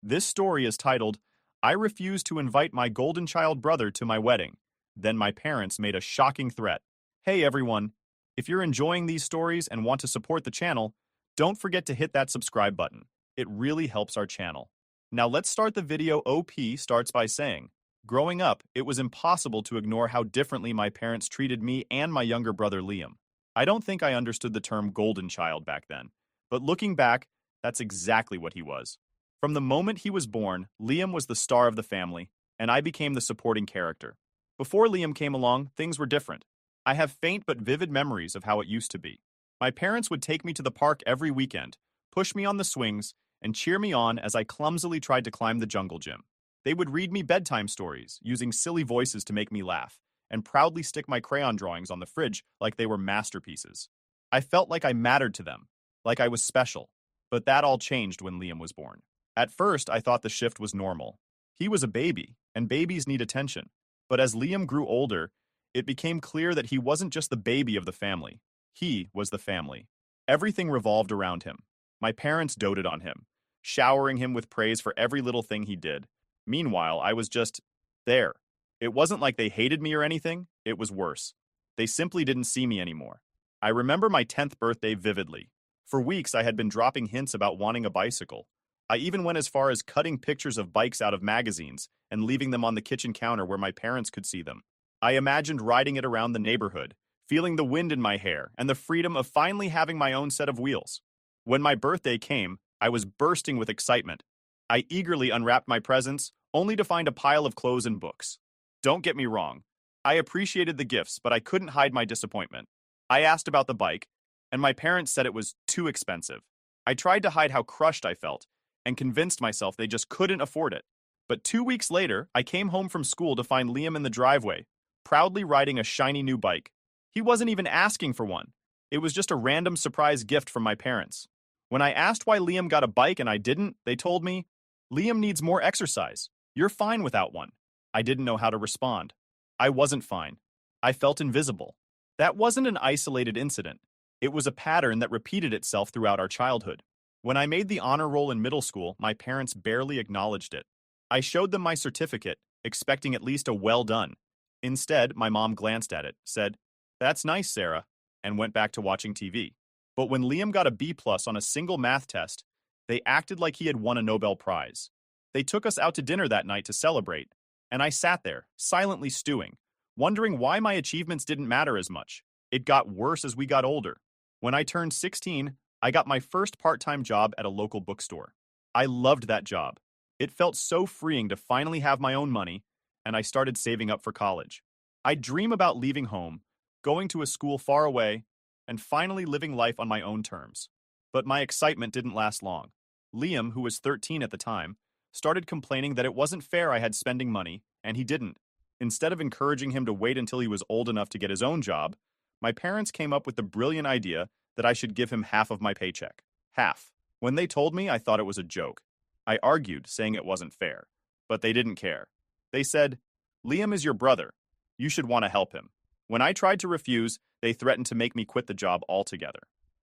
This story is titled, I Refuse to Invite My Golden Child Brother to My Wedding. Then my parents made a shocking threat. Hey everyone, if you're enjoying these stories and want to support the channel, don't forget to hit that subscribe button. It really helps our channel. Now let's start the video. OP starts by saying, growing up, it was impossible to ignore how differently my parents treated me and my younger brother Liam. I don't think I understood the term golden child back then, but looking back, that's exactly what he was. From the moment he was born, Liam was the star of the family, and I became the supporting character. Before Liam came along, things were different. I have faint but vivid memories of how it used to be. My parents would take me to the park every weekend, push me on the swings, and cheer me on as I clumsily tried to climb the jungle gym. They would read me bedtime stories, using silly voices to make me laugh, and proudly stick my crayon drawings on the fridge like they were masterpieces. I felt like I mattered to them, like I was special. But that all changed when Liam was born. At first, I thought the shift was normal. He was a baby, and babies need attention. But as Liam grew older, it became clear that he wasn't just the baby of the family. He was the family. Everything revolved around him. My parents doted on him, showering him with praise for every little thing he did. Meanwhile, I was just there. It wasn't like they hated me or anything, it was worse. They simply didn't see me anymore. I remember my 10th birthday vividly. For weeks, I had been dropping hints about wanting a bicycle. I even went as far as cutting pictures of bikes out of magazines and leaving them on the kitchen counter where my parents could see them. I imagined riding it around the neighborhood, feeling the wind in my hair and the freedom of finally having my own set of wheels. When my birthday came, I was bursting with excitement. I eagerly unwrapped my presents, only to find a pile of clothes and books. Don't get me wrong. I appreciated the gifts, but I couldn't hide my disappointment. I asked about the bike, and my parents said it was too expensive. I tried to hide how crushed I felt, and convinced myself they just couldn't afford it. But 2 weeks later, I came home from school to find Liam in the driveway, proudly riding a shiny new bike. He wasn't even asking for one. It was just a random surprise gift from my parents. When I asked why Liam got a bike and I didn't, they told me, Liam needs more exercise. You're fine without one. I didn't know how to respond. I wasn't fine. I felt invisible. That wasn't an isolated incident. It was a pattern that repeated itself throughout our childhood. When I made the honor roll in middle school, my parents barely acknowledged it. I showed them my certificate, expecting at least a well done. Instead, my mom glanced at it, said, "That's nice, Sarah," and went back to watching TV. But when Liam got a B+ on a single math test, they acted like he had won a Nobel Prize. They took us out to dinner that night to celebrate, and I sat there, silently stewing, wondering why my achievements didn't matter as much. It got worse as we got older. When I turned 16, I got my first part-time job at a local bookstore. I loved that job. It felt so freeing to finally have my own money, and I started saving up for college. I'd dream about leaving home, going to a school far away, and finally living life on my own terms. But my excitement didn't last long. Liam, who was 13 at the time, started complaining that it wasn't fair I had spending money, and he didn't. Instead of encouraging him to wait until he was old enough to get his own job, my parents came up with the brilliant idea that I should give him half of my paycheck. Half. When they told me, I thought it was a joke. I argued, saying it wasn't fair. But they didn't care. They said, Liam is your brother. You should want to help him. When I tried to refuse, they threatened to make me quit the job altogether.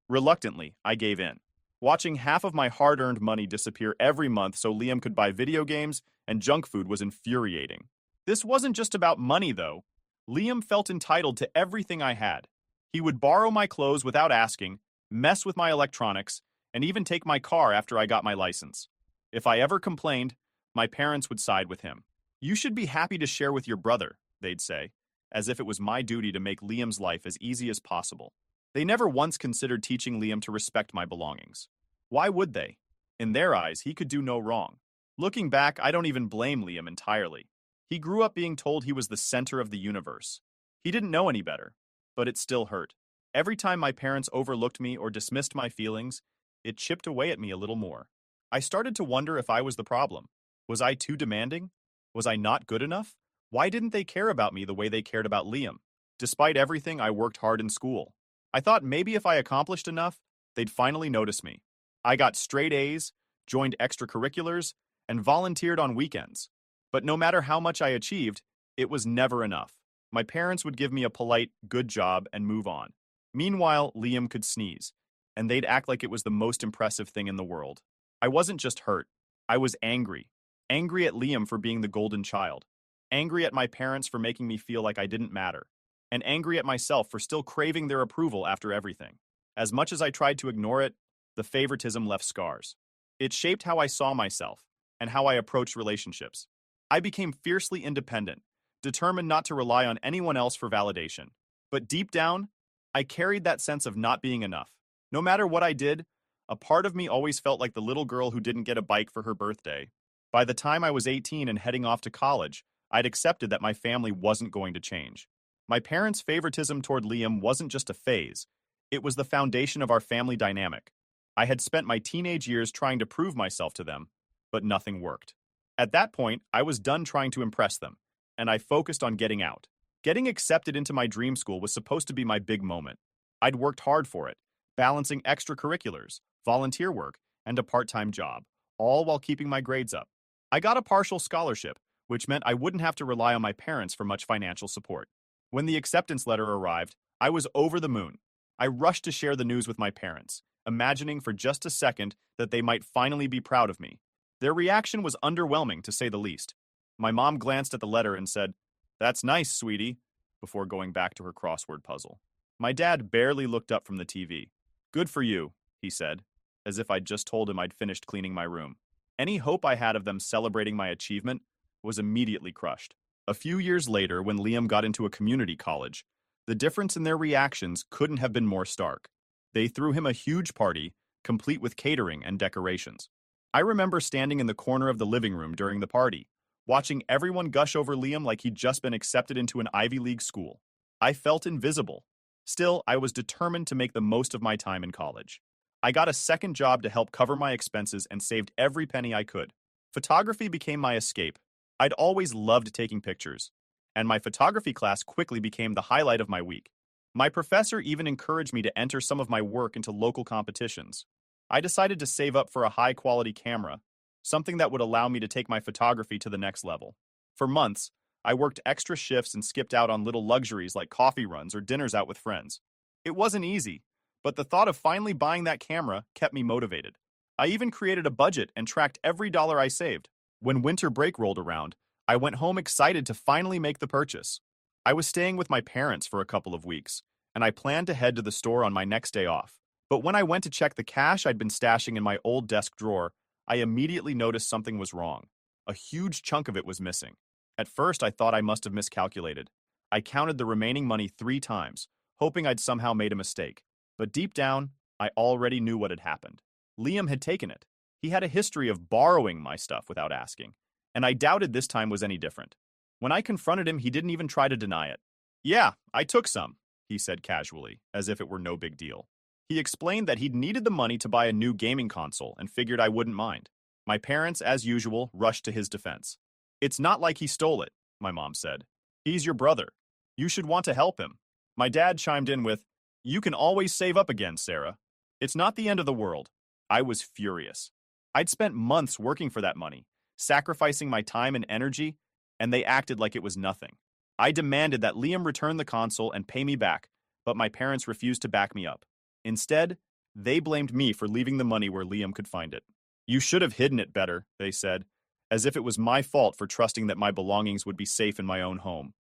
Reluctantly, I gave in. Watching half of my hard-earned money disappear every month so Liam could buy video games and junk food was infuriating. This wasn't just about money, though. Liam felt entitled to everything I had. He would borrow my clothes without asking, mess with my electronics, and even take my car after I got my license. If I ever complained, my parents would side with him. You should be happy to share with your brother, they'd say, as if it was my duty to make Liam's life as easy as possible. They never once considered teaching Liam to respect my belongings. Why would they? In their eyes, he could do no wrong. Looking back, I don't even blame Liam entirely. He grew up being told he was the center of the universe. He didn't know any better, but it still hurt. Every time my parents overlooked me or dismissed my feelings, it chipped away at me a little more. I started to wonder if I was the problem. Was I too demanding? Was I not good enough? Why didn't they care about me the way they cared about Liam? Despite everything, I worked hard in school. I thought maybe if I accomplished enough, they'd finally notice me. I got straight A's, joined extracurriculars, and volunteered on weekends. But no matter how much I achieved, it was never enough. My parents would give me a polite, good job and move on. Meanwhile, Liam could sneeze, and they'd act like it was the most impressive thing in the world. I wasn't just hurt. I was angry. Angry at Liam for being the golden child. Angry at my parents for making me feel like I didn't matter. And angry at myself for still craving their approval after everything. As much as I tried to ignore it, the favoritism left scars. It shaped how I saw myself and how I approached relationships. I became fiercely independent, determined not to rely on anyone else for validation. But deep down, I carried that sense of not being enough. No matter what I did, a part of me always felt like the little girl who didn't get a bike for her birthday. By the time I was 18 and heading off to college, I'd accepted that my family wasn't going to change. My parents' favoritism toward Liam wasn't just a phase, it was the foundation of our family dynamic. I had spent my teenage years trying to prove myself to them, but nothing worked. At that point, I was done trying to impress them, and I focused on getting out. Getting accepted into my dream school was supposed to be my big moment. I'd worked hard for it, balancing extracurriculars, volunteer work, and a part-time job, all while keeping my grades up. I got a partial scholarship, which meant I wouldn't have to rely on my parents for much financial support. When the acceptance letter arrived, I was over the moon. I rushed to share the news with my parents, imagining for just a second that they might finally be proud of me. Their reaction was underwhelming, to say the least. My mom glanced at the letter and said, "That's nice, sweetie," before going back to her crossword puzzle. My dad barely looked up from the TV. "Good for you," he said, as if I'd just told him I'd finished cleaning my room. Any hope I had of them celebrating my achievement was immediately crushed. A few years later, when Liam got into a community college, the difference in their reactions couldn't have been more stark. They threw him a huge party, complete with catering and decorations. I remember standing in the corner of the living room during the party, watching everyone gush over Liam like he'd just been accepted into an Ivy League school. I felt invisible. Still, I was determined to make the most of my time in college. I got a second job to help cover my expenses and saved every penny I could. Photography became my escape. I'd always loved taking pictures, and my photography class quickly became the highlight of my week. My professor even encouraged me to enter some of my work into local competitions. I decided to save up for a high-quality camera, something that would allow me to take my photography to the next level. For months, I worked extra shifts and skipped out on little luxuries like coffee runs or dinners out with friends. It wasn't easy, but the thought of finally buying that camera kept me motivated. I even created a budget and tracked every dollar I saved. When winter break rolled around, I went home excited to finally make the purchase. I was staying with my parents for a couple of weeks, and I planned to head to the store on my next day off. But when I went to check the cash I'd been stashing in my old desk drawer, I immediately noticed something was wrong. A huge chunk of it was missing. At first, I thought I must have miscalculated. I counted the remaining money 3 times, hoping I'd somehow made a mistake. But deep down, I already knew what had happened. Liam had taken it. He had a history of borrowing my stuff without asking, and I doubted this time was any different. When I confronted him, he didn't even try to deny it. "Yeah, I took some," he said casually, as if it were no big deal. He explained that he'd needed the money to buy a new gaming console and figured I wouldn't mind. My parents, as usual, rushed to his defense. "It's not like he stole it," my mom said. "He's your brother. You should want to help him." My dad chimed in with, "You can always save up again, Sarah. It's not the end of the world." I was furious. I'd spent months working for that money, sacrificing my time and energy, and they acted like it was nothing. I demanded that Liam return the console and pay me back, but my parents refused to back me up. Instead, they blamed me for leaving the money where Liam could find it. "You should have hidden it better," they said, as if it was my fault for trusting that my belongings would be safe in my own home.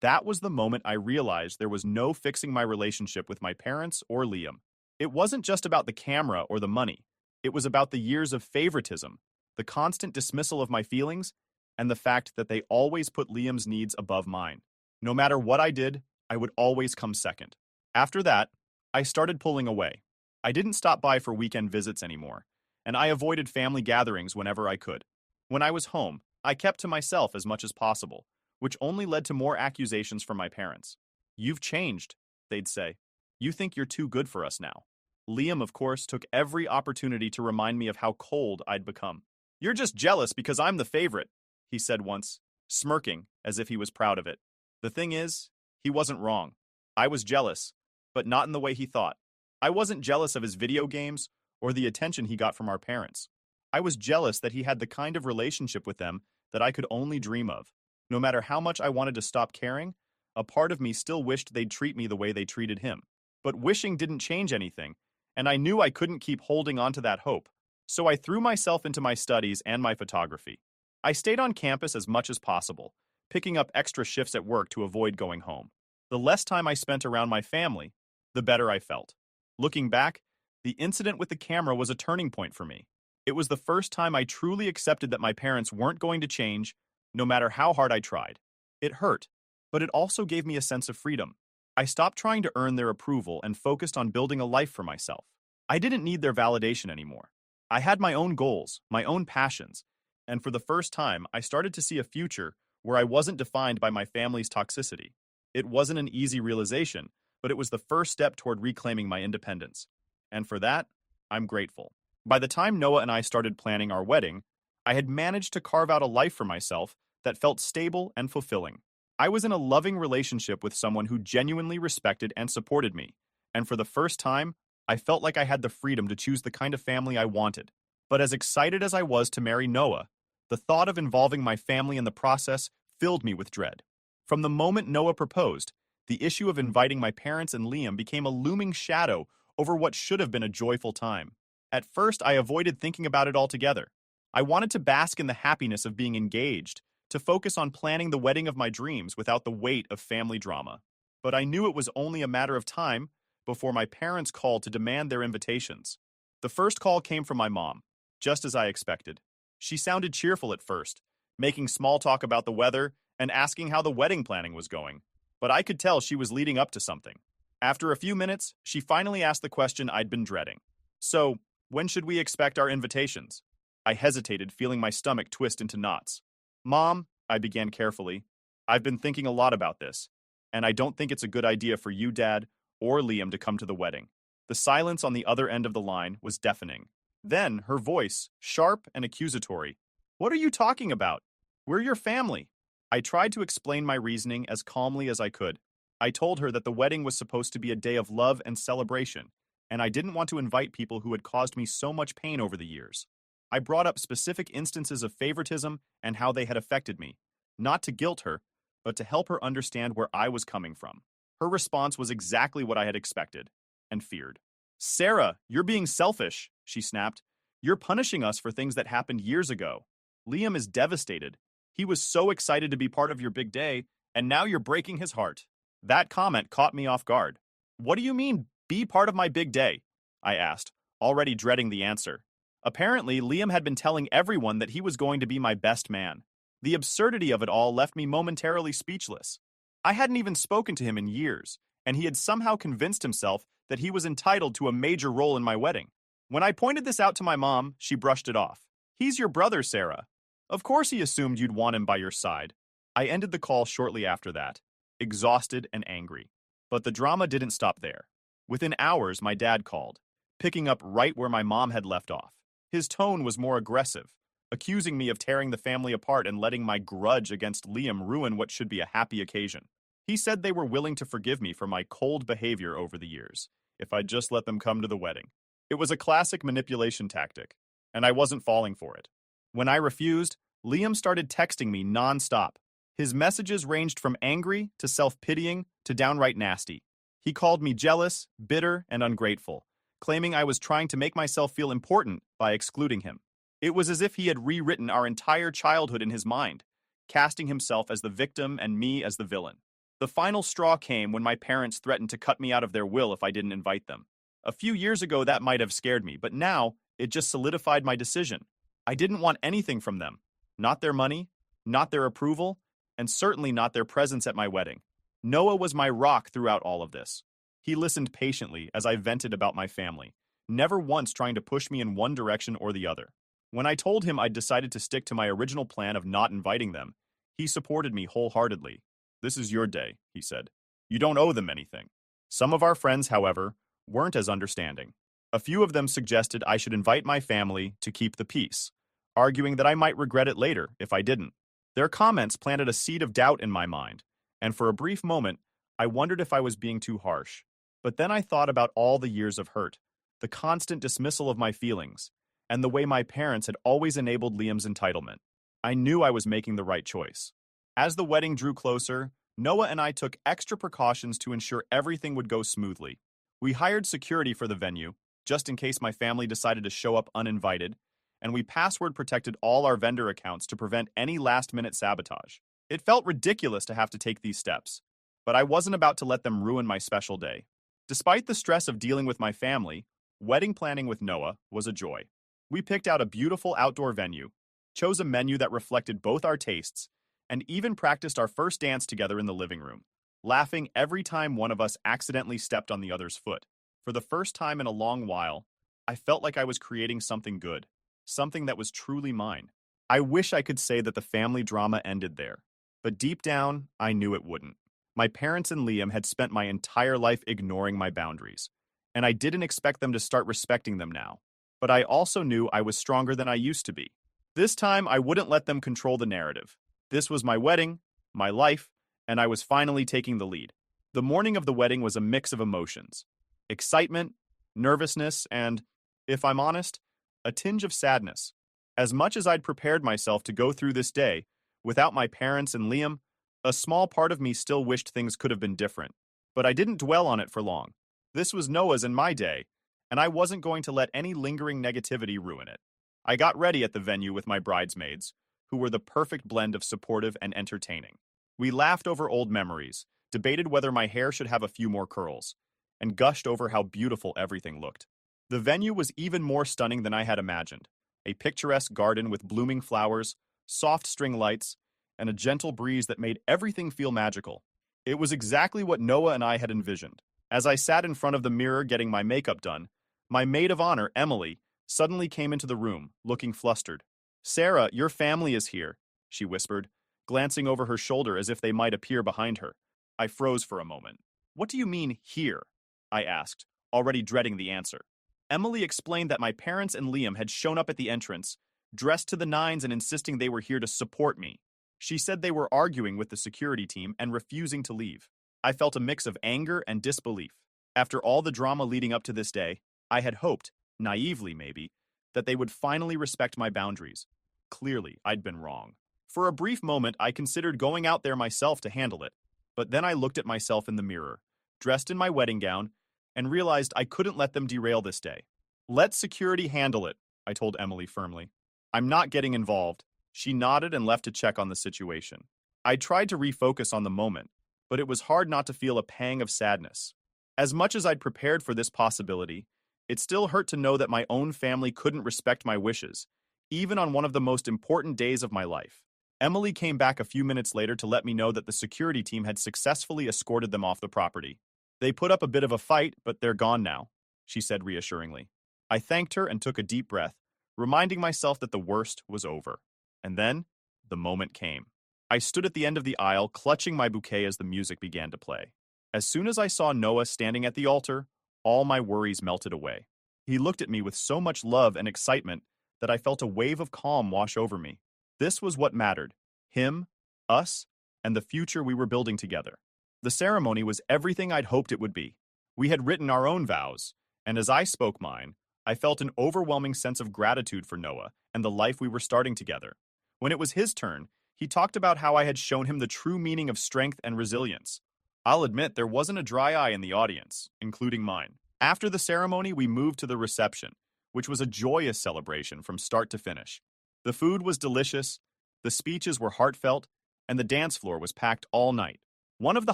That was the moment I realized there was no fixing my relationship with my parents or Liam. It wasn't just about the camera or the money. It was about the years of favoritism, the constant dismissal of my feelings, and the fact that they always put Liam's needs above mine. No matter what I did, I would always come second. After that, I started pulling away. I didn't stop by for weekend visits anymore, and I avoided family gatherings whenever I could. When I was home, I kept to myself as much as possible, which only led to more accusations from my parents. "You've changed," they'd say. "You think you're too good for us now." Liam, of course, took every opportunity to remind me of how cold I'd become. "You're just jealous because I'm the favorite," he said once, smirking as if he was proud of it. The thing is, he wasn't wrong. I was jealous, but not in the way he thought. I wasn't jealous of his video games or the attention he got from our parents. I was jealous that he had the kind of relationship with them that I could only dream of. No matter how much I wanted to stop caring, a part of me still wished they'd treat me the way they treated him. But wishing didn't change anything, and I knew I couldn't keep holding on to that hope. So I threw myself into my studies and my photography. I stayed on campus as much as possible, picking up extra shifts at work to avoid going home. The less time I spent around my family, the better I felt. Looking back, the incident with the camera was a turning point for me. It was the first time I truly accepted that my parents weren't going to change, no matter how hard I tried. It hurt, but it also gave me a sense of freedom. I stopped trying to earn their approval and focused on building a life for myself. I didn't need their validation anymore. I had my own goals, my own passions, and for the first time, I started to see a future where I wasn't defined by my family's toxicity. It wasn't an easy realization, but it was the first step toward reclaiming my independence. And for that, I'm grateful. By the time Noah and I started planning our wedding, I had managed to carve out a life for myself that felt stable and fulfilling. I was in a loving relationship with someone who genuinely respected and supported me, and for the first time, I felt like I had the freedom to choose the kind of family I wanted. But as excited as I was to marry Noah, the thought of involving my family in the process filled me with dread. From the moment Noah proposed, the issue of inviting my parents and Liam became a looming shadow over what should have been a joyful time. At first, I avoided thinking about it altogether. I wanted to bask in the happiness of being engaged, to focus on planning the wedding of my dreams without the weight of family drama. But I knew it was only a matter of time before my parents called to demand their invitations. The first call came from my mom, just as I expected. She sounded cheerful at first, making small talk about the weather and asking how the wedding planning was going. But I could tell she was leading up to something. After a few minutes, she finally asked the question I'd been dreading. So, when should we expect our invitations? I hesitated, feeling my stomach twist into knots. Mom, I began carefully, I've been thinking a lot about this, and I don't think it's a good idea for you, Dad, or Liam to come to the wedding. The silence on the other end of the line was deafening. Then, her voice, sharp and accusatory. What are you talking about? We're your family. I tried to explain my reasoning as calmly as I could. I told her that the wedding was supposed to be a day of love and celebration, and I didn't want to invite people who had caused me so much pain over the years. I brought up specific instances of favoritism and how they had affected me, not to guilt her, but to help her understand where I was coming from. Her response was exactly what I had expected and feared. Sarah, you're being selfish, she snapped. You're punishing us for things that happened years ago. Liam is devastated. He was so excited to be part of your big day, and now you're breaking his heart. That comment caught me off guard. What do you mean, be part of my big day? I asked, already dreading the answer. Apparently, Liam had been telling everyone that he was going to be my best man. The absurdity of it all left me momentarily speechless. I hadn't even spoken to him in years, and he had somehow convinced himself that he was entitled to a major role in my wedding. When I pointed this out to my mom, she brushed it off. He's your brother, Sarah. Of course he assumed you'd want him by your side. I ended the call shortly after that, exhausted and angry. But the drama didn't stop there. Within hours, my dad called, picking up right where my mom had left off. His tone was more aggressive, accusing me of tearing the family apart and letting my grudge against Liam ruin what should be a happy occasion. He said they were willing to forgive me for my cold behavior over the years, if I'd just let them come to the wedding. It was a classic manipulation tactic, and I wasn't falling for it. When I refused, Liam started texting me nonstop. His messages ranged from angry to self-pitying to downright nasty. He called me jealous, bitter, and ungrateful, claiming I was trying to make myself feel important by excluding him. It was as if he had rewritten our entire childhood in his mind, casting himself as the victim and me as the villain. The final straw came when my parents threatened to cut me out of their will if I didn't invite them. A few years ago, that might have scared me, but now it just solidified my decision. I didn't want anything from them. Not their money, not their approval, and certainly not their presence at my wedding. Noah was my rock throughout all of this. He listened patiently as I vented about my family, never once trying to push me in one direction or the other. When I told him I'd decided to stick to my original plan of not inviting them, he supported me wholeheartedly. This is your day, he said. You don't owe them anything. Some of our friends, however, weren't as understanding. A few of them suggested I should invite my family to keep the peace, arguing that I might regret it later if I didn't. Their comments planted a seed of doubt in my mind, and for a brief moment, I wondered if I was being too harsh. But then I thought about all the years of hurt, the constant dismissal of my feelings, and the way my parents had always enabled Liam's entitlement. I knew I was making the right choice. As the wedding drew closer, Noah and I took extra precautions to ensure everything would go smoothly. We hired security for the venue, just in case my family decided to show up uninvited, and we password protected all our vendor accounts to prevent any last-minute sabotage. It felt ridiculous to have to take these steps, but I wasn't about to let them ruin my special day. Despite the stress of dealing with my family, wedding planning with Noah was a joy. We picked out a beautiful outdoor venue, chose a menu that reflected both our tastes, and even practiced our first dance together in the living room, laughing every time one of us accidentally stepped on the other's foot. For the first time in a long while, I felt like I was creating something good, something that was truly mine. I wish I could say that the family drama ended there, but deep down, I knew it wouldn't. My parents and Liam had spent my entire life ignoring my boundaries, and I didn't expect them to start respecting them now. But I also knew I was stronger than I used to be. This time, I wouldn't let them control the narrative. This was my wedding, my life, and I was finally taking the lead. The morning of the wedding was a mix of emotions: excitement, nervousness, and, if I'm honest, a tinge of sadness. As much as I'd prepared myself to go through this day, without my parents and Liam, a small part of me still wished things could have been different. But I didn't dwell on it for long. This was Noah's and my day, and I wasn't going to let any lingering negativity ruin it. I got ready at the venue with my bridesmaids, who were the perfect blend of supportive and entertaining. We laughed over old memories, debated whether my hair should have a few more curls, and gushed over how beautiful everything looked. The venue was even more stunning than I had imagined: a picturesque garden with blooming flowers, soft string lights, and a gentle breeze that made everything feel magical. It was exactly what Noah and I had envisioned. As I sat in front of the mirror getting my makeup done, my maid of honor, Emily, suddenly came into the room, looking flustered. "Sarah, your family is here," she whispered, glancing over her shoulder as if they might appear behind her. I froze for a moment. "What do you mean, here?" I asked, already dreading the answer. Emily explained that my parents and Liam had shown up at the entrance, dressed to the nines and insisting they were here to support me. She said they were arguing with the security team and refusing to leave. I felt a mix of anger and disbelief. After all the drama leading up to this day, I had hoped, naively maybe, that they would finally respect my boundaries. Clearly, I'd been wrong. For a brief moment, I considered going out there myself to handle it, but then I looked at myself in the mirror, dressed in my wedding gown, and realized I couldn't let them derail this day. "Let security handle it," I told Emily firmly. "I'm not getting involved." She nodded and left to check on the situation. I tried to refocus on the moment, but it was hard not to feel a pang of sadness. As much as I'd prepared for this possibility, it still hurt to know that my own family couldn't respect my wishes, even on one of the most important days of my life. Emily came back a few minutes later to let me know that the security team had successfully escorted them off the property. "They put up a bit of a fight, but they're gone now," she said reassuringly. I thanked her and took a deep breath, reminding myself that the worst was over. And then, the moment came. I stood at the end of the aisle, clutching my bouquet as the music began to play. As soon as I saw Noah standing at the altar, all my worries melted away. He looked at me with so much love and excitement that I felt a wave of calm wash over me. This was what mattered: him, us, and the future we were building together. The ceremony was everything I'd hoped it would be. We had written our own vows, and as I spoke mine, I felt an overwhelming sense of gratitude for Noah and the life we were starting together. When it was his turn, he talked about how I had shown him the true meaning of strength and resilience. I'll admit there wasn't a dry eye in the audience, including mine. After the ceremony, we moved to the reception, which was a joyous celebration from start to finish. The food was delicious, the speeches were heartfelt, and the dance floor was packed all night. One of the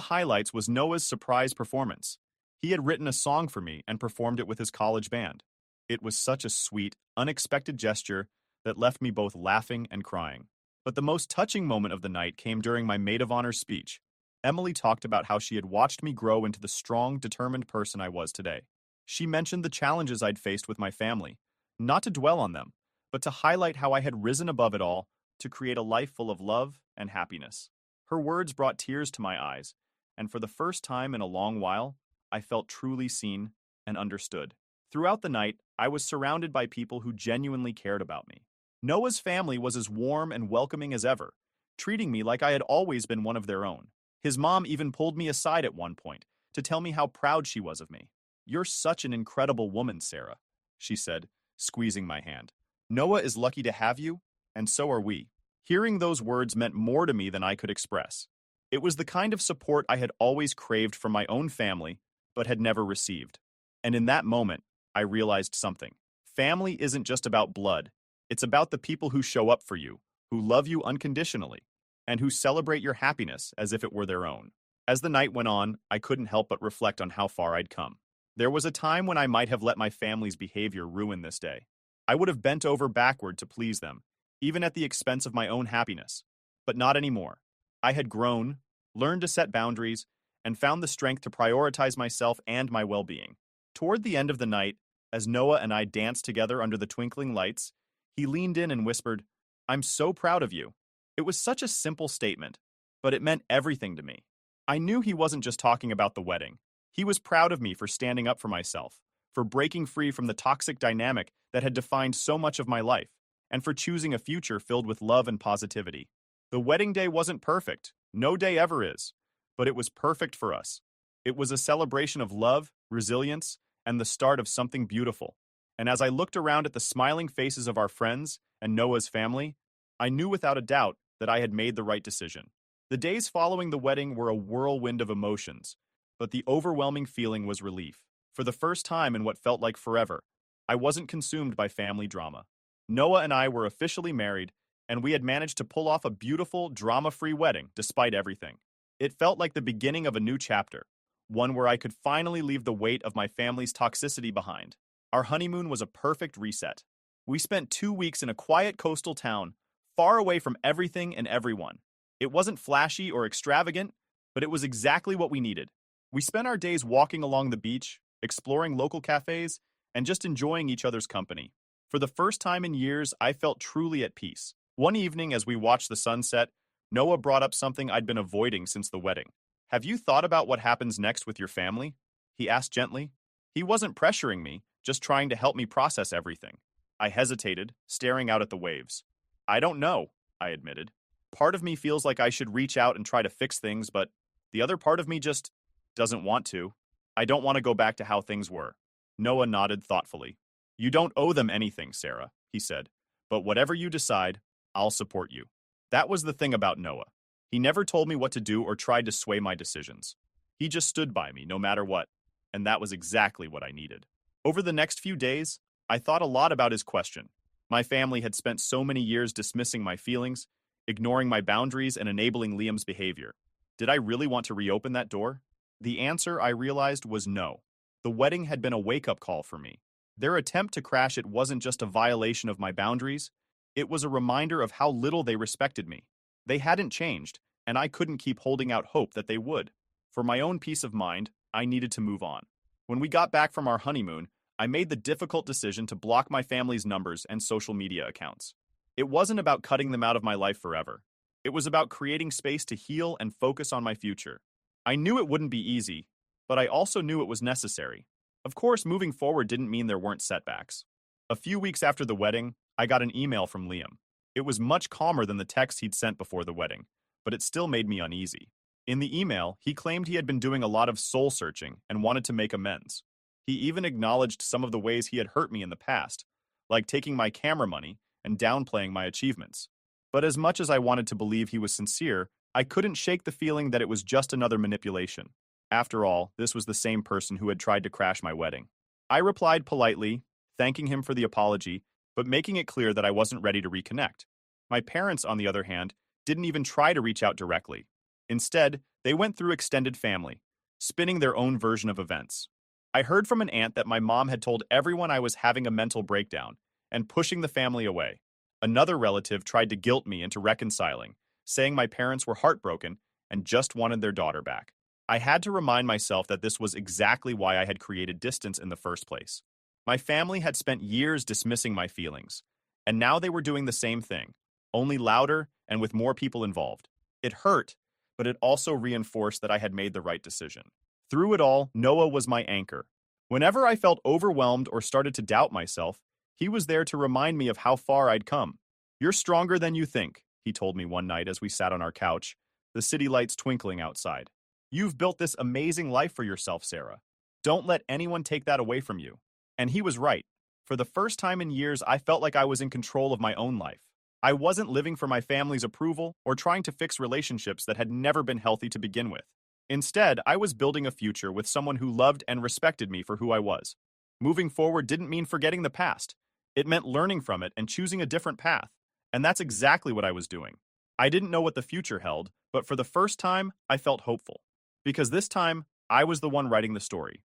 highlights was Noah's surprise performance. He had written a song for me and performed it with his college band. It was such a sweet, unexpected gesture that left me both laughing and crying. But the most touching moment of the night came during my maid of honor speech. Emily talked about how she had watched me grow into the strong, determined person I was today. She mentioned the challenges I'd faced with my family, not to dwell on them, but to highlight how I had risen above it all to create a life full of love and happiness. Her words brought tears to my eyes, and for the first time in a long while, I felt truly seen and understood. Throughout the night, I was surrounded by people who genuinely cared about me. Noah's family was as warm and welcoming as ever, treating me like I had always been one of their own. His mom even pulled me aside at one point to tell me how proud she was of me. "You're such an incredible woman, Sarah," she said, squeezing my hand. "Noah is lucky to have you, and so are we." Hearing those words meant more to me than I could express. It was the kind of support I had always craved from my own family, but had never received. And in that moment, I realized something. Family isn't just about blood. It's about the people who show up for you, who love you unconditionally, and who celebrate your happiness as if it were their own. As the night went on, I couldn't help but reflect on how far I'd come. There was a time when I might have let my family's behavior ruin this day. I would have bent over backward to please them, even at the expense of my own happiness. But not anymore. I had grown, learned to set boundaries, and found the strength to prioritize myself and my well-being. Toward the end of the night, as Noah and I danced together under the twinkling lights, he leaned in and whispered, "I'm so proud of you." It was such a simple statement, but it meant everything to me. I knew he wasn't just talking about the wedding. He was proud of me for standing up for myself, for breaking free from the toxic dynamic that had defined so much of my life, and for choosing a future filled with love and positivity. The wedding day wasn't perfect, no day ever is, but it was perfect for us. It was a celebration of love, resilience, and the start of something beautiful. And as I looked around at the smiling faces of our friends and Noah's family, I knew without a doubt that I had made the right decision. The days following the wedding were a whirlwind of emotions, but the overwhelming feeling was relief. For the first time in what felt like forever, I wasn't consumed by family drama. Noah and I were officially married, and we had managed to pull off a beautiful, drama-free wedding despite everything. It felt like the beginning of a new chapter, one where I could finally leave the weight of my family's toxicity behind. Our honeymoon was a perfect reset. We spent 2 weeks in a quiet coastal town, far away from everything and everyone. It wasn't flashy or extravagant, but it was exactly what we needed. We spent our days walking along the beach, exploring local cafes, and just enjoying each other's company. For the first time in years, I felt truly at peace. One evening, as we watched the sunset, Noah brought up something I'd been avoiding since the wedding. "Have you thought about what happens next with your family?" he asked gently. He wasn't pressuring me, just trying to help me process everything. I hesitated, staring out at the waves. "I don't know," I admitted. "Part of me feels like I should reach out and try to fix things, but the other part of me just doesn't want to. I don't want to go back to how things were." Noah nodded thoughtfully. "You don't owe them anything, Sarah," he said. "But whatever you decide, I'll support you." That was the thing about Noah. He never told me what to do or tried to sway my decisions. He just stood by me, no matter what, and that was exactly what I needed. Over the next few days, I thought a lot about his question. My family had spent so many years dismissing my feelings, ignoring my boundaries, and enabling Liam's behavior. Did I really want to reopen that door? The answer, I realized, was no. The wedding had been a wake-up call for me. Their attempt to crash it wasn't just a violation of my boundaries, it was a reminder of how little they respected me. They hadn't changed, and I couldn't keep holding out hope that they would. For my own peace of mind, I needed to move on. When we got back from our honeymoon, I made the difficult decision to block my family's numbers and social media accounts. It wasn't about cutting them out of my life forever. It was about creating space to heal and focus on my future. I knew it wouldn't be easy, but I also knew it was necessary. Of course, moving forward didn't mean there weren't setbacks. A few weeks after the wedding, I got an email from Liam. It was much calmer than the texts he'd sent before the wedding, but it still made me uneasy. In the email, he claimed he had been doing a lot of soul-searching and wanted to make amends. He even acknowledged some of the ways he had hurt me in the past, like taking my camera money and downplaying my achievements. But as much as I wanted to believe he was sincere, I couldn't shake the feeling that it was just another manipulation. After all, this was the same person who had tried to crash my wedding. I replied politely, thanking him for the apology, but making it clear that I wasn't ready to reconnect. My parents, on the other hand, didn't even try to reach out directly. Instead, they went through extended family, spinning their own version of events. I heard from an aunt that my mom had told everyone I was having a mental breakdown and pushing the family away. Another relative tried to guilt me into reconciling, saying my parents were heartbroken and just wanted their daughter back. I had to remind myself that this was exactly why I had created distance in the first place. My family had spent years dismissing my feelings, and now they were doing the same thing, only louder and with more people involved. It hurt, but it also reinforced that I had made the right decision. Through it all, Noah was my anchor. Whenever I felt overwhelmed or started to doubt myself, he was there to remind me of how far I'd come. "You're stronger than you think," he told me one night as we sat on our couch, the city lights twinkling outside. "You've built this amazing life for yourself, Sarah. Don't let anyone take that away from you." And he was right. For the first time in years, I felt like I was in control of my own life. I wasn't living for my family's approval or trying to fix relationships that had never been healthy to begin with. Instead, I was building a future with someone who loved and respected me for who I was. Moving forward didn't mean forgetting the past. It meant learning from it and choosing a different path. And that's exactly what I was doing. I didn't know what the future held, but for the first time, I felt hopeful. Because this time, I was the one writing the story.